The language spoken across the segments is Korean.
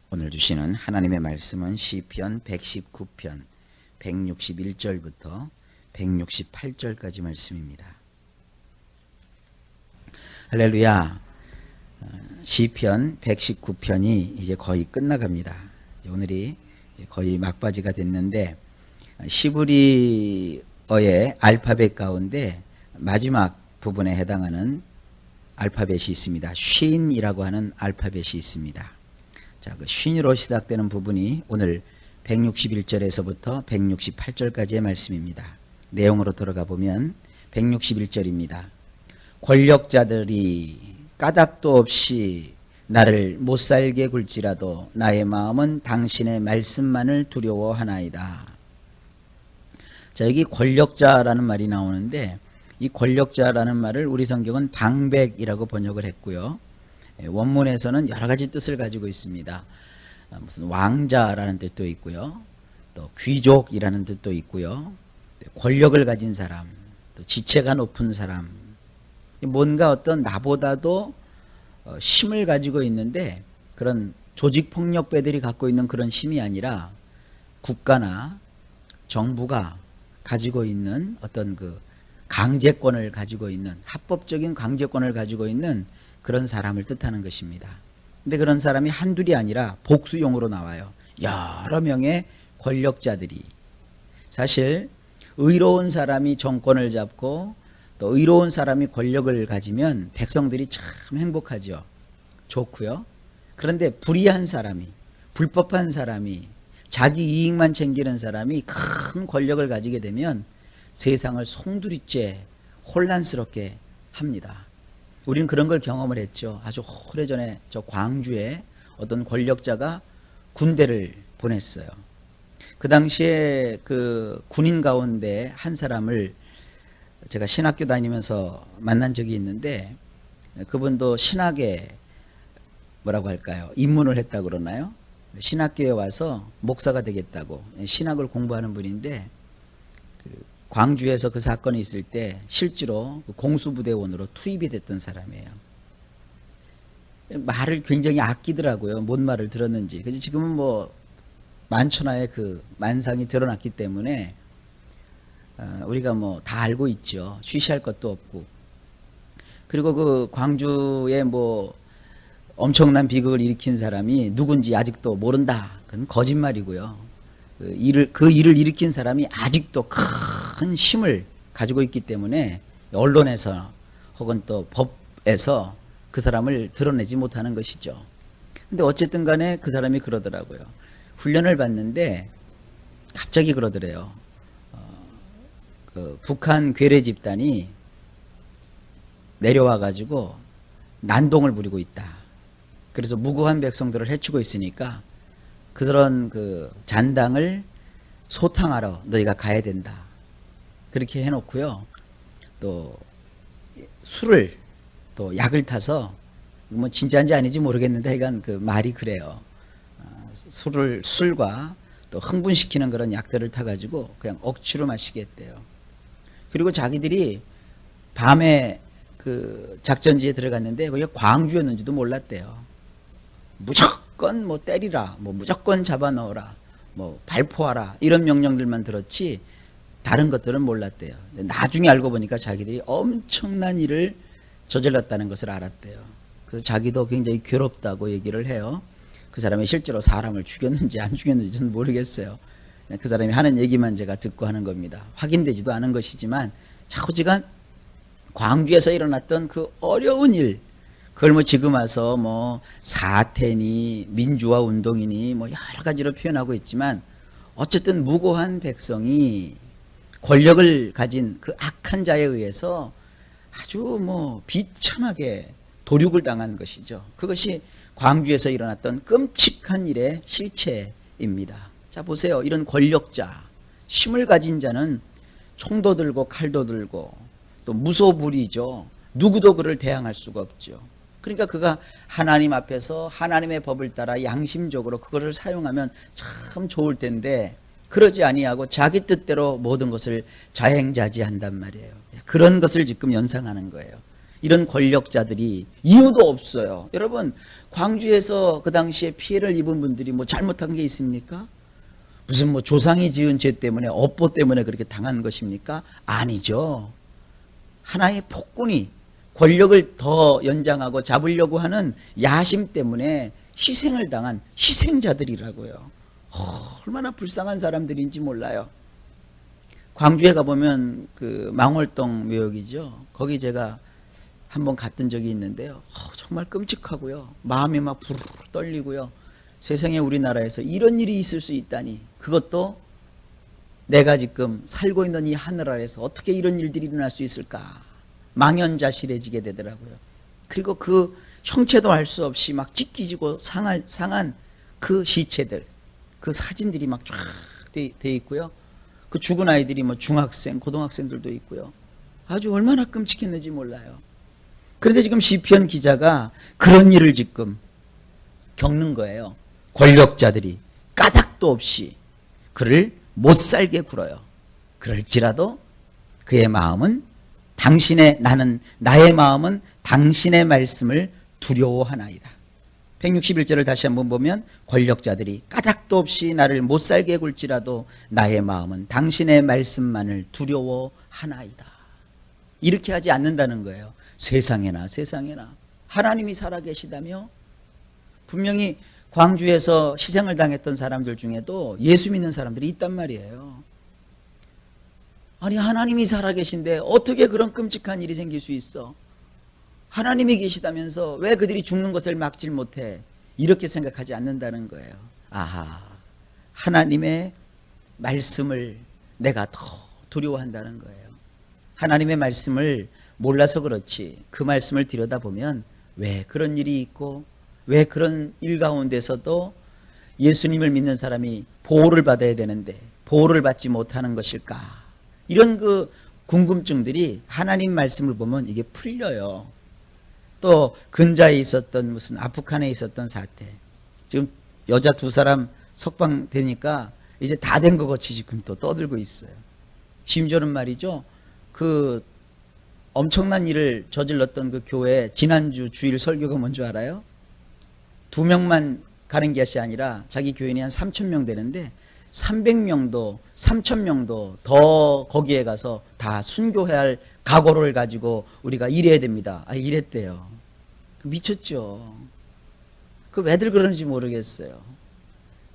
오늘 주시는 하나님의 말씀은 시편 119편 161절부터 168절까지 말씀입니다. 할렐루야. 시편 119편이 이제 거의 끝나갑니다. 오늘이 거의 막바지가 됐는데 시브리어의 알파벳 가운데 마지막 부분에 해당하는 알파벳이 있습니다. 쉰이라고 하는 알파벳이 있습니다. 자, 그 쉰으로 시작되는 부분이 오늘 161절에서부터 168절까지의 말씀입니다. 내용으로 들어가 보면 161절입니다. 권력자들이 까닭도 없이 나를 못살게 굴지라도 나의 마음은 당신의 말씀만을 두려워하나이다. 자, 여기 권력자라는 말이 나오는데 이 권력자라는 말을 우리 성경은 방백이라고 번역을 했고요. 원문에서는 여러 가지 뜻을 가지고 있습니다. 무슨 왕자라는 뜻도 있고요. 또 귀족이라는 뜻도 있고요. 권력을 가진 사람, 또 지체가 높은 사람, 뭔가 어떤 나보다도 힘을 가지고 있는데 그런 조직폭력배들이 갖고 있는 그런 힘이 아니라 국가나 정부가 가지고 있는 어떤 그 강제권을 가지고 있는, 합법적인 강제권을 가지고 있는 그런 사람을 뜻하는 것입니다. 근데 그런 사람이 한둘이 아니라 복수용으로 나와요. 여러 명의 권력자들이. 사실 의로운 사람이 정권을 잡고 또 의로운 사람이 권력을 가지면 백성들이 참 행복하죠. 좋고요. 그런데 불의한 사람이, 불법한 사람이, 자기 이익만 챙기는 사람이 큰 권력을 가지게 되면 세상을 송두리째 혼란스럽게 합니다. 우리는 그런 걸 경험을 했죠. 아주 오래전에 저 광주에 어떤 권력자가 군대를 보냈어요. 그 당시에 그 군인 가운데 한 사람을 제가 신학교 다니면서 만난 적이 있는데 그분도 신학에 뭐라고 할까요? 입문을 했다고 그러나요? 신학교에 와서 목사가 되겠다고 신학을 공부하는 분인데 광주에서 그 사건이 있을 때 실제로 공수부대원으로 투입이 됐던 사람이에요. 말을 굉장히 아끼더라고요. 뭔 말을 들었는지. 그래서 지금은 뭐 만천하의 그 만상이 드러났기 때문에 우리가 뭐 다 알고 있죠. 쉬쉬할 것도 없고. 그리고 그 광주에 뭐 엄청난 비극을 일으킨 사람이 누군지 아직도 모른다. 그건 거짓말이고요. 그 일을 일으킨 사람이 아직도 큰 힘을 가지고 있기 때문에 언론에서 혹은 또 법에서 그 사람을 드러내지 못하는 것이죠. 근데 어쨌든 간에 그 사람이 그러더라고요. 훈련을 받는데 갑자기 그러더래요. 그 북한 괴뢰 집단이 내려와 가지고 난동을 부리고 있다. 그래서 무고한 백성들을 해치고 있으니까 그런 그 잔당을 소탕하러 너희가 가야 된다. 그렇게 해놓고요. 또 술을 또 약을 타서 뭐 진짜인지 아닌지 모르겠는데 하여간 그 말이 그래요. 술과 또 흥분시키는 그런 약들을 타가지고 그냥 억지로 마시게 했대요. 그리고 자기들이 밤에 그 작전지에 들어갔는데 거기가 광주였는지도 몰랐대요. 무조건 뭐 때리라, 뭐 무조건 잡아 넣어라, 뭐 발포하라 이런 명령들만 들었지 다른 것들은 몰랐대요. 나중에 알고 보니까 자기들이 엄청난 일을 저질렀다는 것을 알았대요. 그래서 자기도 굉장히 괴롭다고 얘기를 해요. 그 사람이 실제로 사람을 죽였는지 안 죽였는지는 모르겠어요. 그 사람이 하는 얘기만 제가 듣고 하는 겁니다. 확인되지도 않은 것이지만 자꾸지간 광주에서 일어났던 그 어려운 일, 그걸 뭐 지금 와서 뭐 사태니 민주화 운동이니 뭐 여러 가지로 표현하고 있지만 어쨌든 무고한 백성이 권력을 가진 그 악한 자에 의해서 아주 뭐 비참하게 도륙을 당한 것이죠. 그것이 광주에서 일어났던 끔찍한 일의 실체입니다. 자, 보세요. 이런 권력자, 힘을 가진 자는 총도 들고 칼도 들고 또 무소불위죠. 누구도 그를 대항할 수가 없죠. 그러니까 그가 하나님 앞에서 하나님의 법을 따라 양심적으로 그것을 사용하면 참 좋을 텐데 그러지 아니하고 자기 뜻대로 모든 것을 자행자지한단 말이에요. 그런 것을 지금 연상하는 거예요. 이런 권력자들이 이유도 없어요. 여러분, 광주에서 그 당시에 피해를 입은 분들이 뭐 잘못한 게 있습니까? 무슨 뭐 조상이 지은 죄 때문에, 업보 때문에 그렇게 당한 것입니까? 아니죠. 하나의 폭군이 권력을 더 연장하고 잡으려고 하는 야심 때문에 희생을 당한 희생자들이라고요. 얼마나 불쌍한 사람들인지 몰라요. 광주에 가보면 그 망월동 묘역이죠. 거기 제가 한번 갔던 적이 있는데요. 정말 끔찍하고요. 마음이 막 부르르 떨리고요. 세상에 우리나라에서 이런 일이 있을 수 있다니. 그것도 내가 지금 살고 있는 이 하늘 아래서 어떻게 이런 일들이 일어날 수 있을까. 망연자실해지게 되더라고요. 그리고 그 형체도 알 수 없이 막 찢기지고 상한 그 시체들, 그 사진들이 막 쫙 돼 있고요. 그 죽은 아이들이 뭐 중학생, 고등학생들도 있고요. 아주 얼마나 끔찍했는지 몰라요. 그런데 지금 시편 기자가 그런 일을 지금 겪는 거예요. 권력자들이 까닭도 없이 그를 못살게 굴어요. 그럴지라도 그의 마음은 나의 마음은 당신의 말씀을 두려워하나이다. 161절을 다시 한번 보면 권력자들이 까닭도 없이 나를 못살게 굴지라도 나의 마음은 당신의 말씀만을 두려워하나이다. 이렇게 하지 않는다는 거예요. 세상에나 하나님이 살아계시다며. 분명히 광주에서 희생을 당했던 사람들 중에도 예수 믿는 사람들이 있단 말이에요. 아니, 하나님이 살아계신데 어떻게 그런 끔찍한 일이 생길 수 있어? 하나님이 계시다면서 왜 그들이 죽는 것을 막질 못해? 이렇게 생각하지 않는다는 거예요. 아하, 하나님의 말씀을 내가 더 두려워한다는 거예요. 하나님의 말씀을 몰라서 그렇지, 그 말씀을 들여다보면 왜 그런 일이 있고 왜 그런 일 가운데서도 예수님을 믿는 사람이 보호를 받아야 되는데 보호를 받지 못하는 것일까? 이런 그 궁금증들이 하나님 말씀을 보면 이게 풀려요. 또 근자에 있었던 무슨 아프간에 있었던 사태, 지금 여자 2사람 석방되니까 이제 다 된 것 같이 지금 또 떠들고 있어요. 심지어는 말이죠, 그 엄청난 일을 저질렀던 그 교회 지난주 주일 설교가 뭔지 알아요? 2명만 가는 것이 아니라 자기 교인이 한 3,000명 되는데 300명도 3,000명도 더 거기에 가서 다 순교해야 할 각오를 가지고 우리가 일해야 됩니다. 이랬대요. 미쳤죠. 그 왜들 그러는지 모르겠어요.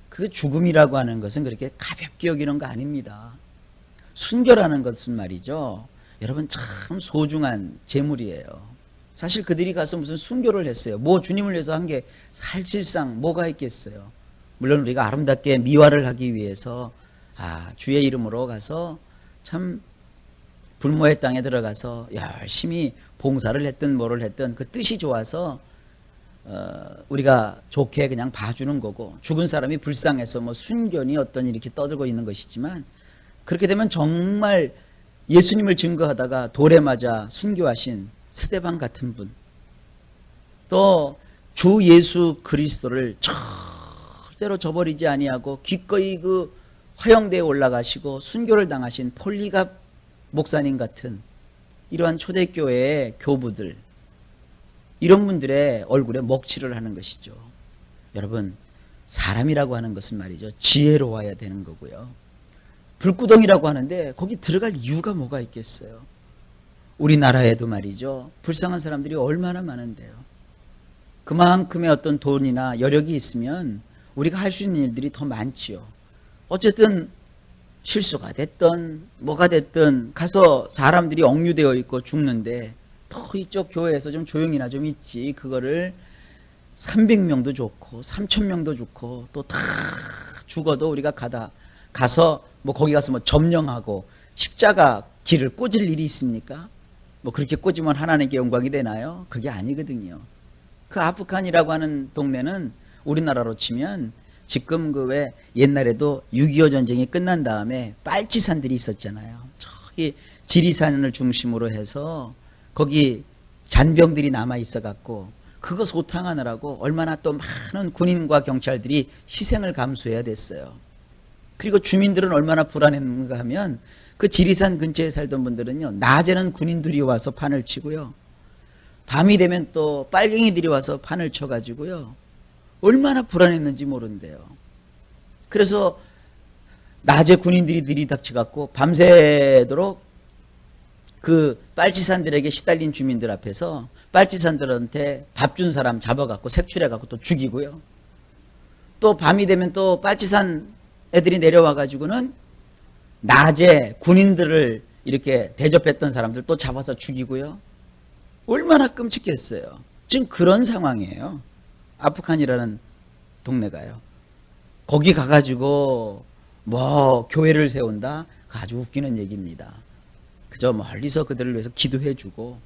그 죽음이라고 하는 것은 그렇게 가볍게 여기는 거 아닙니다. 순교라는 것은 말이죠, 여러분 참 소중한 재물이에요. 사실 그들이 가서 무슨 순교를 했어요. 뭐 주님을 위해서 한 게 사실상 뭐가 있겠어요. 물론 우리가 아름답게 미화를 하기 위해서 주의 이름으로 가서 참 불모의 땅에 들어가서 열심히 봉사를 했든 뭐를 했든 그 뜻이 좋아서 우리가 좋게 그냥 봐주는 거고, 죽은 사람이 불쌍해서 뭐 순교니 어떤 이렇게 떠들고 있는 것이지만, 그렇게 되면 정말 예수님을 증거하다가 돌에 맞아 순교하신 스데반 같은 분, 또 주 예수 그리스도를 절대로 저버리지 아니하고 기꺼이 그 화영대에 올라가시고 순교를 당하신 폴리갑 목사님 같은 이러한 초대교회의 교부들, 이런 분들의 얼굴에 먹칠을 하는 것이죠. 여러분, 사람이라고 하는 것은 말이죠, 지혜로워야 되는 거고요. 불구덩이라고 하는데 거기 들어갈 이유가 뭐가 있겠어요? 우리나라에도 말이죠, 불쌍한 사람들이 얼마나 많은데요. 그만큼의 어떤 돈이나 여력이 있으면 우리가 할 수 있는 일들이 더 많지요. 어쨌든 실수가 됐든 뭐가 됐든 가서 사람들이 억류되어 있고 죽는데 더 이쪽 교회에서 좀 조용히나 좀 있지, 그거를 300명도 좋고 3,000명도 좋고 또 다 죽어도 우리가 가서 뭐 거기 가서 뭐 점령하고 십자가 길을 꽂을 일이 있습니까? 뭐 그렇게 꽂으면 하나님께 영광이 되나요? 그게 아니거든요. 그 아프간이라고 하는 동네는 우리나라로 치면 지금 그 왜 옛날에도 6.25 전쟁이 끝난 다음에 빨치산들이 있었잖아요. 저기 지리산을 중심으로 해서 거기 잔병들이 남아 있어 갖고 그거 소탕하느라고 얼마나 또 많은 군인과 경찰들이 희생을 감수해야 됐어요. 그리고 주민들은 얼마나 불안했는가 하면 그 지리산 근처에 살던 분들은요, 낮에는 군인들이 와서 판을 치고요, 밤이 되면 또 빨갱이들이 와서 판을 쳐가지고요. 얼마나 불안했는지 모른대요. 그래서 낮에 군인들이 들이닥쳐갖고 밤새도록 그 빨치산들에게 시달린 주민들 앞에서 빨치산들한테 밥 준 사람 잡아갖고 색출해갖고 또 죽이고요. 또 밤이 되면 또 빨치산 애들이 내려와가지고는 낮에 군인들을 이렇게 대접했던 사람들 또 잡아서 죽이고요. 얼마나 끔찍했어요. 지금 그런 상황이에요. 아프간이라는 동네가요. 거기 가가지고 뭐 교회를 세운다? 아주 웃기는 얘기입니다. 그저 멀리서 그들을 위해서 기도해주고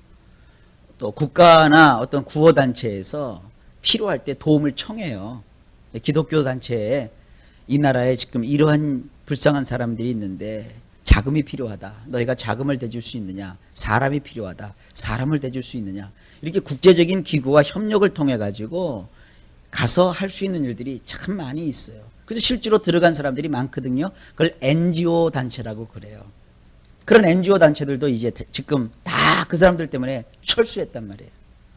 또 국가나 어떤 구호단체에서 필요할 때 도움을 청해요. 기독교 단체에 이 나라에 지금 이러한 불쌍한 사람들이 있는데 자금이 필요하다. 너희가 자금을 대줄 수 있느냐? 사람이 필요하다. 사람을 대줄 수 있느냐? 이렇게 국제적인 기구와 협력을 통해 가지고 가서 할 수 있는 일들이 참 많이 있어요. 그래서 실제로 들어간 사람들이 많거든요. 그걸 NGO 단체라고 그래요. 그런 NGO 단체들도 이제 지금 다 그 사람들 때문에 철수했단 말이에요.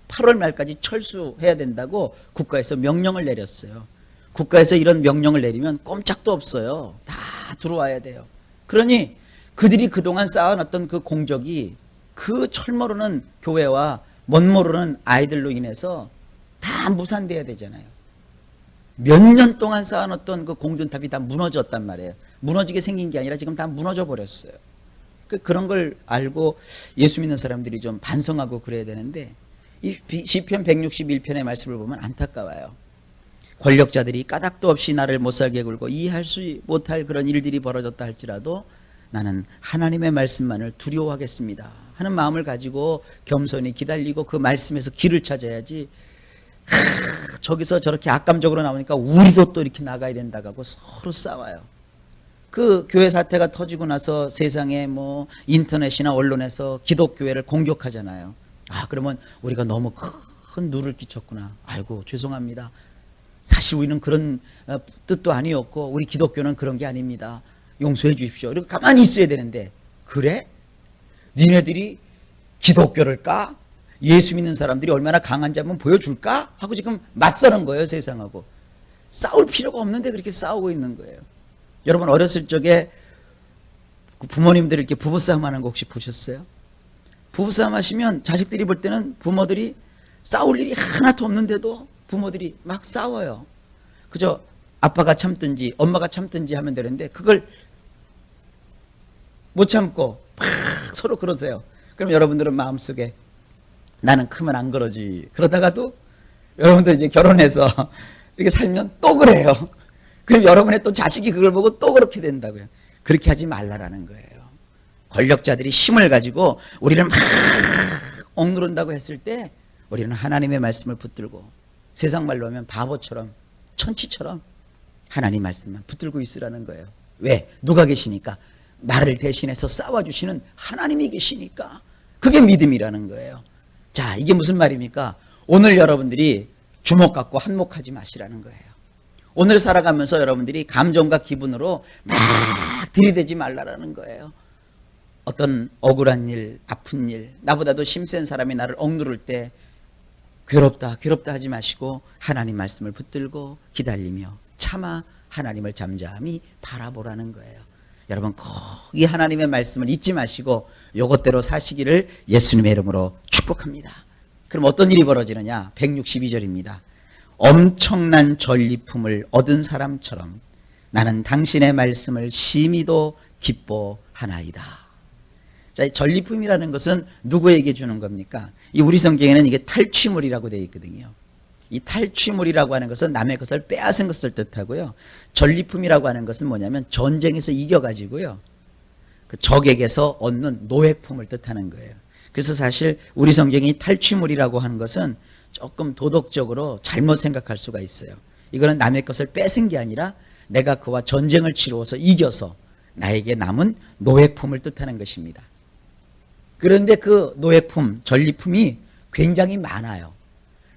8월 말까지 철수해야 된다고 국가에서 명령을 내렸어요. 국가에서 이런 명령을 내리면 꼼짝도 없어요. 다 들어와야 돼요. 그러니 그들이 그동안 쌓아놨던 그 공적이 그 철모르는 교회와 멋모르는 아이들로 인해서 다 무산돼야 되잖아요. 몇 년 동안 쌓아놨던 그 공든탑이 다 무너졌단 말이에요. 무너지게 생긴 게 아니라 지금 다 무너져 버렸어요. 그런 걸 알고 예수 믿는 사람들이 좀 반성하고 그래야 되는데 이 시편 161편의 말씀을 보면 안타까워요. 권력자들이 까닭도 없이 나를 못살게 굴고 이해할 수 못할 그런 일들이 벌어졌다 할지라도 나는 하나님의 말씀만을 두려워하겠습니다 하는 마음을 가지고 겸손히 기다리고 그 말씀에서 길을 찾아야지 저기서 저렇게 악감적으로 나오니까 우리도 또 이렇게 나가야 된다고 서로 싸워요. 그 교회 사태가 터지고 나서 세상에 뭐 인터넷이나 언론에서 기독교회를 공격하잖아요. 그러면 우리가 너무 큰 누를 끼쳤구나. 아이고 죄송합니다. 사실 우리는 그런 뜻도 아니었고 우리 기독교는 그런 게 아닙니다. 용서해 주십시오. 이렇게 가만히 있어야 되는데 그래? 니네들이 기독교를 까? 예수 믿는 사람들이 얼마나 강한지 한번 보여줄까? 하고 지금 맞서는 거예요. 세상하고. 싸울 필요가 없는데 그렇게 싸우고 있는 거예요. 여러분 어렸을 적에 부모님들이 이렇게 부부싸움 하는 거 혹시 보셨어요? 부부싸움 하시면 자식들이 볼 때는 부모들이 싸울 일이 하나도 없는데도 부모들이 막 싸워요. 그저 아빠가 참든지 엄마가 참든지 하면 되는데 그걸 못 참고 막 서로 그러세요. 그럼 여러분들은 마음속에 나는 크면 안 그러지. 그러다가도 여러분들 이제 결혼해서 이렇게 살면 또 그래요. 그럼 여러분의 또 자식이 그걸 보고 또 그렇게 된다고요. 그렇게 하지 말라라는 거예요. 권력자들이 힘을 가지고 우리를 막 억누른다고 했을 때 우리는 하나님의 말씀을 붙들고 세상 말로 하면 바보처럼 천치처럼 하나님 말씀만 붙들고 있으라는 거예요. 왜? 누가 계시니까? 나를 대신해서 싸워주시는 하나님이 계시니까. 그게 믿음이라는 거예요. 자, 이게 무슨 말입니까? 오늘 여러분들이 주먹 갖고 한몫하지 마시라는 거예요. 오늘 살아가면서 여러분들이 감정과 기분으로 막 들이대지 말라라는 거예요. 어떤 억울한 일, 아픈 일, 나보다도 힘센 사람이 나를 억누를 때 괴롭다 하지 마시고 하나님 말씀을 붙들고 기다리며 참아 하나님을 잠잠히 바라보라는 거예요. 여러분 꼭 이 하나님의 말씀을 잊지 마시고 이것대로 사시기를 예수님의 이름으로 축복합니다. 그럼 어떤 일이 벌어지느냐? 162절입니다. 엄청난 전리품을 얻은 사람처럼 나는 당신의 말씀을 심히도 기뻐하나이다. 자, 전리품이라는 것은 누구에게 주는 겁니까? 이 우리 성경에는 이게 탈취물이라고 되어 있거든요. 이 탈취물이라고 하는 것은 남의 것을 빼앗은 것을 뜻하고요. 전리품이라고 하는 것은 뭐냐면 전쟁에서 이겨가지고요. 그 적에게서 얻는 노획품을 뜻하는 거예요. 그래서 사실 우리 성경이 탈취물이라고 하는 것은 조금 도덕적으로 잘못 생각할 수가 있어요. 이거는 남의 것을 뺏은 게 아니라 내가 그와 전쟁을 치루어서 이겨서 나에게 남은 노획품을 뜻하는 것입니다. 그런데 그 노획품, 전리품이 굉장히 많아요.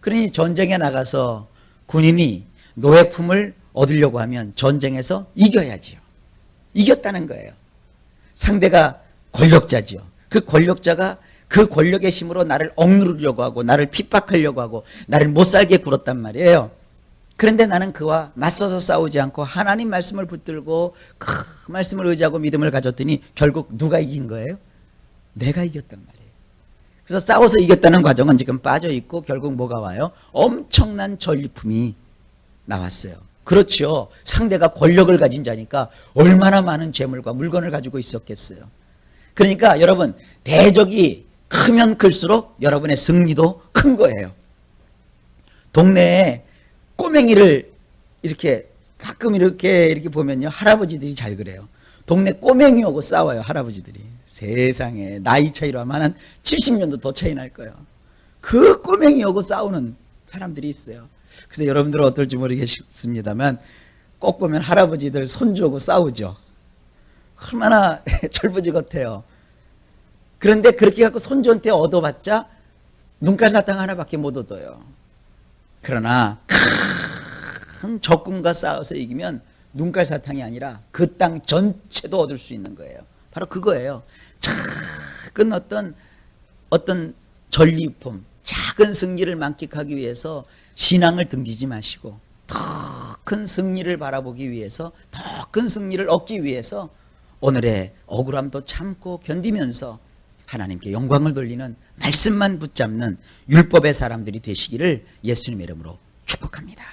그러니 전쟁에 나가서 군인이 노획품을 얻으려고 하면 전쟁에서 이겨야지요. 이겼다는 거예요. 상대가 권력자지요. 그 권력자가 그 권력의 힘으로 나를 억누르려고 하고 나를 핍박하려고 하고 나를 못살게 굴었단 말이에요. 그런데 나는 그와 맞서서 싸우지 않고 하나님 말씀을 붙들고 그 말씀을 의지하고 믿음을 가졌더니 결국 누가 이긴 거예요? 내가 이겼단 말이에요. 그래서 싸워서 이겼다는 과정은 지금 빠져있고 결국 뭐가 와요? 엄청난 전리품이 나왔어요. 그렇죠. 상대가 권력을 가진 자니까 얼마나 많은 재물과 물건을 가지고 있었겠어요. 그러니까 여러분, 대적이 크면 클수록 여러분의 승리도 큰 거예요. 동네에 꼬맹이를 이렇게 가끔 이렇게 보면요, 할아버지들이 잘 그래요. 동네 꼬맹이하고 싸워요, 할아버지들이. 세상에 나이 차이로 하면 한 70년도 더 차이 날 거예요. 그 꼬맹이하고 싸우는 사람들이 있어요. 그래서 여러분들은 어떨지 모르겠습니다만 꼭 보면 할아버지들 손주하고 싸우죠. 얼마나 절부지것해요. 그런데 그렇게 갖고 손주한테 얻어봤자 눈깔 사탕 하나밖에 못 얻어요. 그러나 큰 적군과 싸워서 이기면 눈깔 사탕이 아니라 그 땅 전체도 얻을 수 있는 거예요. 바로 그거예요. 작은 어떤 전리품, 작은 승리를 만끽하기 위해서 신앙을 등지지 마시고 더 큰 승리를 바라보기 위해서, 더 큰 승리를 얻기 위해서 오늘의 억울함도 참고 견디면서 하나님께 영광을 돌리는 말씀만 붙잡는 율법의 사람들이 되시기를 예수님의 이름으로 축복합니다.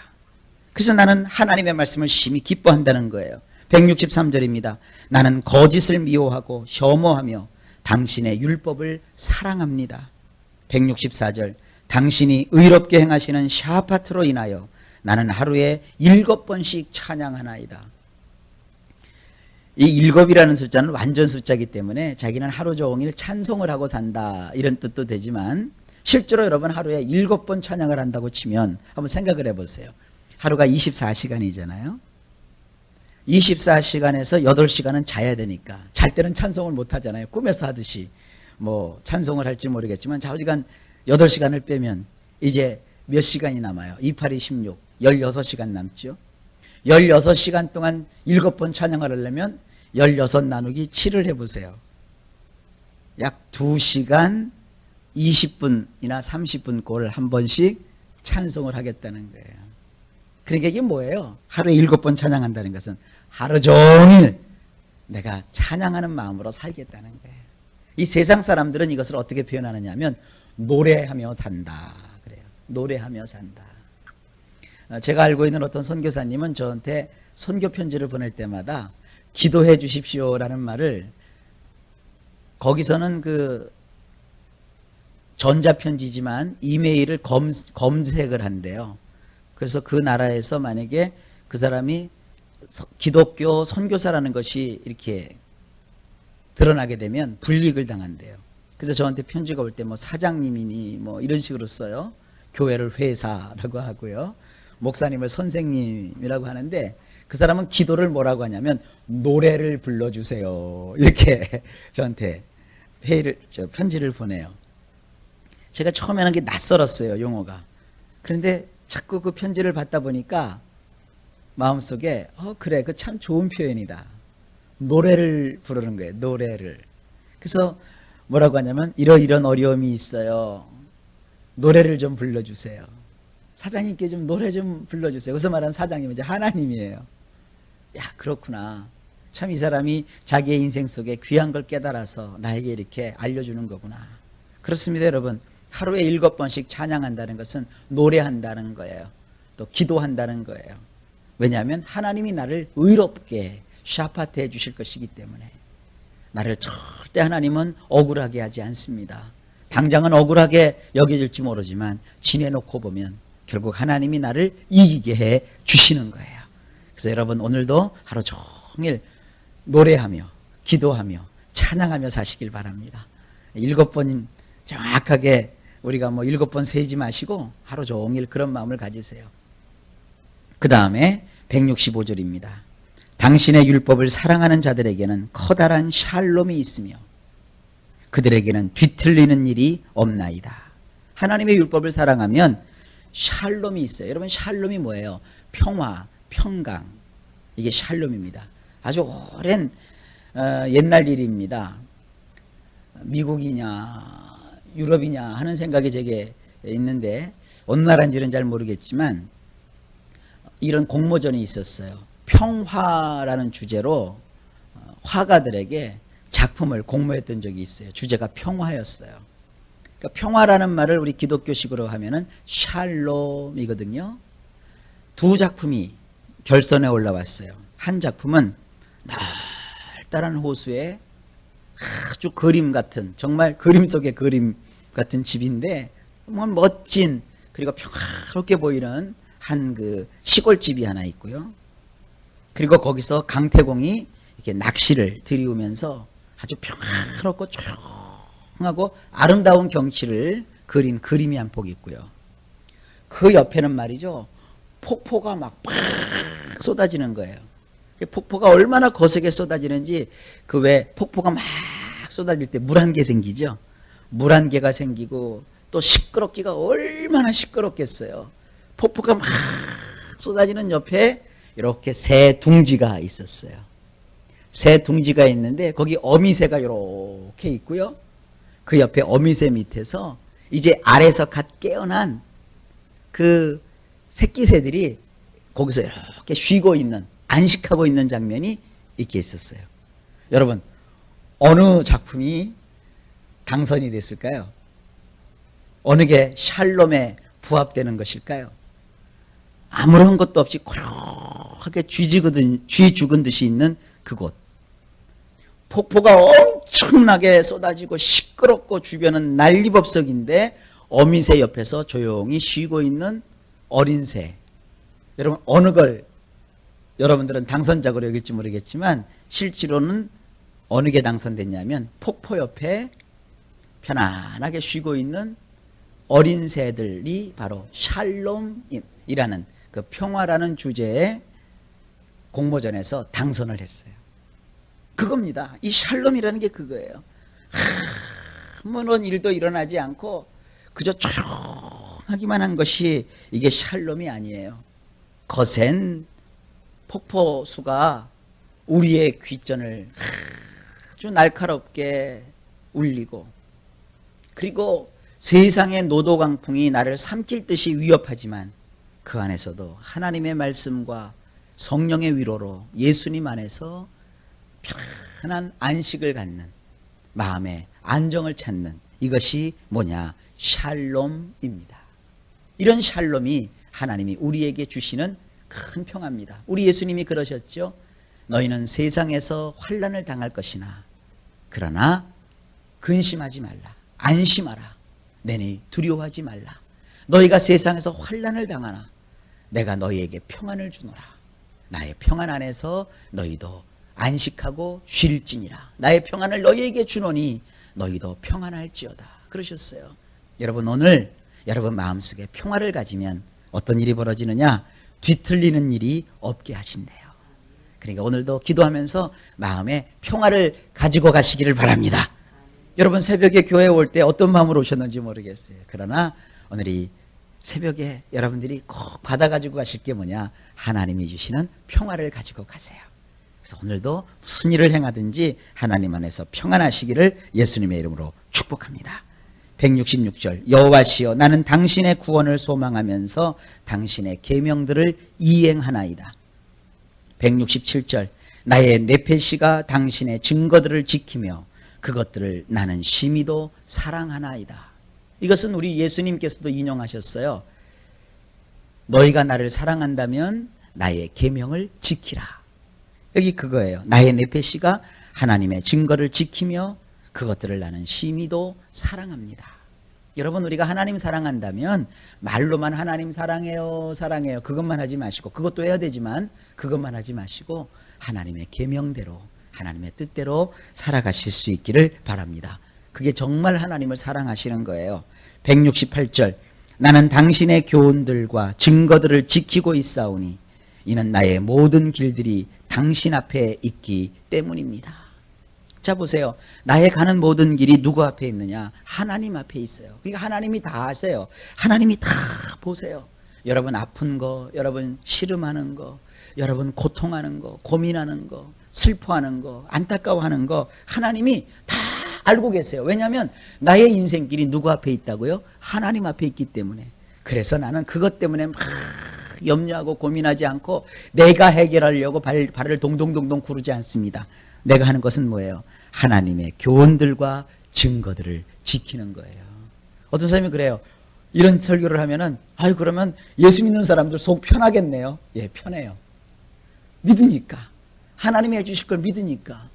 그래서 나는 하나님의 말씀을 심히 기뻐한다는 거예요. 163절입니다. 나는 거짓을 미워하고 혐오하며 당신의 율법을 사랑합니다. 164절. 당신이 의롭게 행하시는 샤파트로 인하여 나는 하루에 7번씩 찬양하나이다. 이 7이라는 숫자는 완전 숫자이기 때문에 자기는 하루 종일 찬송을 하고 산다 이런 뜻도 되지만 실제로 여러분 하루에 7번 찬양을 한다고 치면 한번 생각을 해보세요. 하루가 24시간이잖아요. 24시간에서 8시간은 자야 되니까 잘 때는 찬송을 못 하잖아요. 꿈에서 하듯이 뭐 찬송을 할지 모르겠지만 좌우지간 8시간을 빼면 이제 몇 시간이 남아요? 28이 16, 16시간 남죠. 16시간 동안 7번 찬양을 하려면 16 나누기 7을 해보세요. 약 2시간 20분이나 30분 꼴 한 번씩 찬송을 하겠다는 거예요. 그러니까 이게 뭐예요? 하루에 7번 찬양한다는 것은 하루 종일 내가 찬양하는 마음으로 살겠다는 거예요. 이 세상 사람들은 이것을 어떻게 표현하느냐 하면 노래하며 산다 그래요. 노래하며 산다. 제가 알고 있는 어떤 선교사님은 저한테 선교 편지를 보낼 때마다 기도해 주십시오라는 말을, 거기서는 그 전자편지지만 이메일을 검색을 한대요. 그래서 그 나라에서 만약에 그 사람이 기독교 선교사라는 것이 이렇게 드러나게 되면 불이익을 당한대요. 그래서 저한테 편지가 올 때 뭐 사장님이니 뭐 이런 식으로 써요. 교회를 회사라고 하고요. 목사님을 선생님이라고 하는데 그 사람은 기도를 뭐라고 하냐면 노래를 불러주세요. 이렇게 저한테 편지를 보내요. 제가 처음에는 게 낯설었어요. 용어가. 그런데 자꾸 그 편지를 받다 보니까 마음속에 그래, 그 참 좋은 표현이다. 노래를 부르는 거예요. 노래를. 그래서 뭐라고 하냐면 이런 어려움이 있어요. 노래를 좀 불러주세요. 사장님께 좀 노래 좀 불러주세요. 그래서 말하는 사장님은 이제 하나님이에요. 야, 그렇구나. 참 이 사람이 자기의 인생 속에 귀한 걸 깨달아서 나에게 이렇게 알려주는 거구나. 그렇습니다, 여러분. 하루에 7번씩 찬양한다는 것은 노래한다는 거예요. 또 기도한다는 거예요. 왜냐하면 하나님이 나를 의롭게 샤파트 해 주실 것이기 때문에. 나를 절대 하나님은 억울하게 하지 않습니다. 당장은 억울하게 여겨질지 모르지만 지내놓고 보면 결국 하나님이 나를 이기게 해 주시는 거예요. 그래서 여러분 오늘도 하루 종일 노래하며 기도하며 찬양하며 사시길 바랍니다. 7번 정확하게 우리가 뭐 7번 세지 마시고 하루 종일 그런 마음을 가지세요. 그 다음에 165절입니다. 당신의 율법을 사랑하는 자들에게는 커다란 샬롬이 있으며 그들에게는 뒤틀리는 일이 없나이다. 하나님의 율법을 사랑하면 샬롬이 있어요. 여러분 샬롬이 뭐예요? 평화, 평강. 이게 샬롬입니다. 아주 오랜 옛날 일입니다. 미국이냐 유럽이냐 하는 생각이 제게 있는데 어느 나라인지는 잘 모르겠지만 이런 공모전이 있었어요. 평화라는 주제로 화가들에게 작품을 공모했던 적이 있어요. 주제가 평화였어요. 그러니까 평화라는 말을 우리 기독교식으로 하면은 샬롬이거든요. 두 작품이 결선에 올라왔어요. 한 작품은 날따란 호수에 아주 그림 같은, 정말 그림 속의 그림 같은 집인데 정말 멋진, 그리고 평화롭게 보이는 한 그 시골집이 하나 있고요. 그리고 거기서 강태공이 이렇게 낚시를 들이우면서 아주 평화롭고 조용하고 아름다운 경치를 그린 그림이 한 폭 있고요. 그 옆에는 말이죠, 폭포가 막 팍 쏟아지는 거예요. 폭포가 얼마나 거세게 쏟아지는지, 그 외 폭포가 막 쏟아질 때 물 한 개 생기죠. 물 한 개가 생기고 또 시끄럽기가 얼마나 시끄럽겠어요. 폭포가 막 쏟아지는 옆에 이렇게 새 둥지가 있었어요. 새 둥지가 있는데 거기 어미새가 이렇게 있고요. 그 옆에 어미새 밑에서 이제 알에서 갓 깨어난 그 새끼새들이 거기서 이렇게 쉬고 있는, 안식하고 있는 장면이 있게 있었어요. 여러분, 어느 작품이 당선이 됐을까요? 어느 게 샬롬에 부합되는 것일까요? 아무런 것도 없이 고요하게 쥐 죽은 듯이 있는 그곳. 폭포가 엄청나게 쏟아지고 시끄럽고 주변은 난리법석인데 어미새 옆에서 조용히 쉬고 있는 어린 새. 여러분, 어느 걸 여러분들은 당선작으로 여길지 모르겠지만 실제로는 어느 게 당선됐냐면 폭포 옆에 편안하게 쉬고 있는 어린 새들이 바로 샬롬이라는 그 평화라는 주제의 공모전에서 당선을 했어요. 그겁니다. 이 샬롬이라는 게 그거예요. 아무런 일도 일어나지 않고 그저 조용하기만 한 것이 이게 샬롬이 아니에요. 거센 폭포수가 우리의 귓전을 아주 날카롭게 울리고, 그리고 세상의 노도강풍이 나를 삼킬 듯이 위협하지만 그 안에서도 하나님의 말씀과 성령의 위로로 예수님 안에서 편안한 안식을 갖는, 마음의 안정을 찾는, 이것이 뭐냐? 샬롬입니다. 이런 샬롬이 하나님이 우리에게 주시는 큰 평화입니다. 우리 예수님이 그러셨죠. 너희는 세상에서 환난을 당할 것이나 그러나 근심하지 말라. 안심하라. 내니 두려워하지 말라. 너희가 세상에서 환난을 당하나 내가 너희에게 평안을 주노라. 나의 평안 안에서 너희도 안식하고 쉴지니라. 나의 평안을 너희에게 주노니 너희도 평안할지어다. 그러셨어요. 여러분, 오늘 여러분 마음속에 평화를 가지면 어떤 일이 벌어지느냐? 뒤틀리는 일이 없게 하신대요. 그러니까 오늘도 기도하면서 마음에 평화를 가지고 가시기를 바랍니다. 여러분, 새벽에 교회에 올 때 어떤 마음으로 오셨는지 모르겠어요. 그러나 오늘 이 새벽에 여러분들이 꼭 받아가지고 가실 게 뭐냐? 하나님이 주시는 평화를 가지고 가세요. 그래서 오늘도 무슨 일을 행하든지 하나님 안에서 평안하시기를 예수님의 이름으로 축복합니다. 166절, 여호와시여 나는 당신의 구원을 소망하면서 당신의 계명들을 이행하나이다. 167절, 나의 뇌폐시가 당신의 증거들을 지키며 그것들을 나는 심히도 사랑하나이다. 이것은 우리 예수님께서도 인용하셨어요. 너희가 나를 사랑한다면 나의 계명을 지키라. 여기 그거예요. 나의 뇌폐시가 하나님의 증거를 지키며 그것들을 나는 심히도 사랑합니다. 여러분, 우리가 하나님 사랑한다면 말로만 하나님 사랑해요, 사랑해요, 그것만 하지 마시고, 그것도 해야 되지만 그것만 하지 마시고 하나님의 계명대로, 하나님의 뜻대로 살아가실 수 있기를 바랍니다. 그게 정말 하나님을 사랑하시는 거예요. 168절, 나는 당신의 교훈들과 증거들을 지키고 있사오니 이는 나의 모든 길들이 당신 앞에 있기 때문입니다. 자, 보세요. 나의 가는 모든 길이 누구 앞에 있느냐? 하나님 앞에 있어요. 그러니까 하나님이 다 아세요. 하나님이 다 보세요. 여러분 아픈 거, 여러분 씨름하는 거, 여러분 고통하는 거, 고민하는 거, 슬퍼하는 거, 안타까워하는 거 하나님이 다 알고 계세요. 왜냐하면 나의 인생길이 누구 앞에 있다고요? 하나님 앞에 있기 때문에. 그래서 나는 그것 때문에 막 염려하고 고민하지 않고 내가 해결하려고 발을 동동동동 구르지 않습니다. 내가 하는 것은 뭐예요? 하나님의 교훈들과 증거들을 지키는 거예요. 어떤 사람이 그래요. 이런 설교를 하면은 그러면 예수 믿는 사람들 속 편하겠네요. 예, 편해요. 믿으니까. 하나님이 해주실 걸 믿으니까.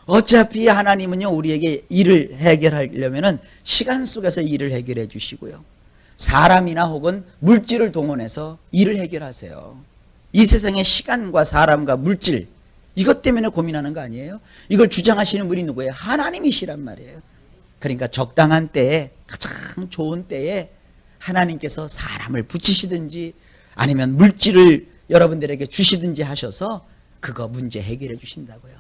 어차피 하나님은요, 우리에게 일을 해결하려면은 시간 속에서 일을 해결해 주시고요. 사람이나 혹은 물질을 동원해서 일을 해결하세요. 이 세상의 시간과 사람과 물질, 이것 때문에 고민하는 거 아니에요? 이걸 주장하시는 분이 누구예요? 하나님이시란 말이에요. 그러니까 적당한 때에, 가장 좋은 때에 하나님께서 사람을 붙이시든지 아니면 물질을 여러분들에게 주시든지 하셔서 그거 문제 해결해 주신다고요.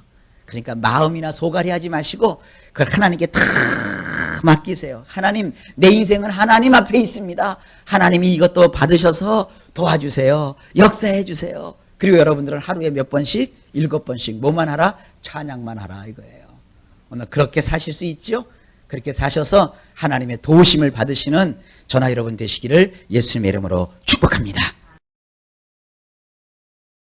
그러니까 마음이나 소갈이 하지 마시고 그걸 하나님께 다 맡기세요. 하나님, 내 인생은 하나님 앞에 있습니다. 하나님이 이것도 받으셔서 도와주세요. 역사해 주세요. 그리고 여러분들은 하루에 몇 번씩? 7번씩 뭐만 하라? 찬양만 하라 이거예요. 오늘 그렇게 사실 수 있죠? 그렇게 사셔서 하나님의 도우심을 받으시는 저나 여러분 되시기를 예수님의 이름으로 축복합니다.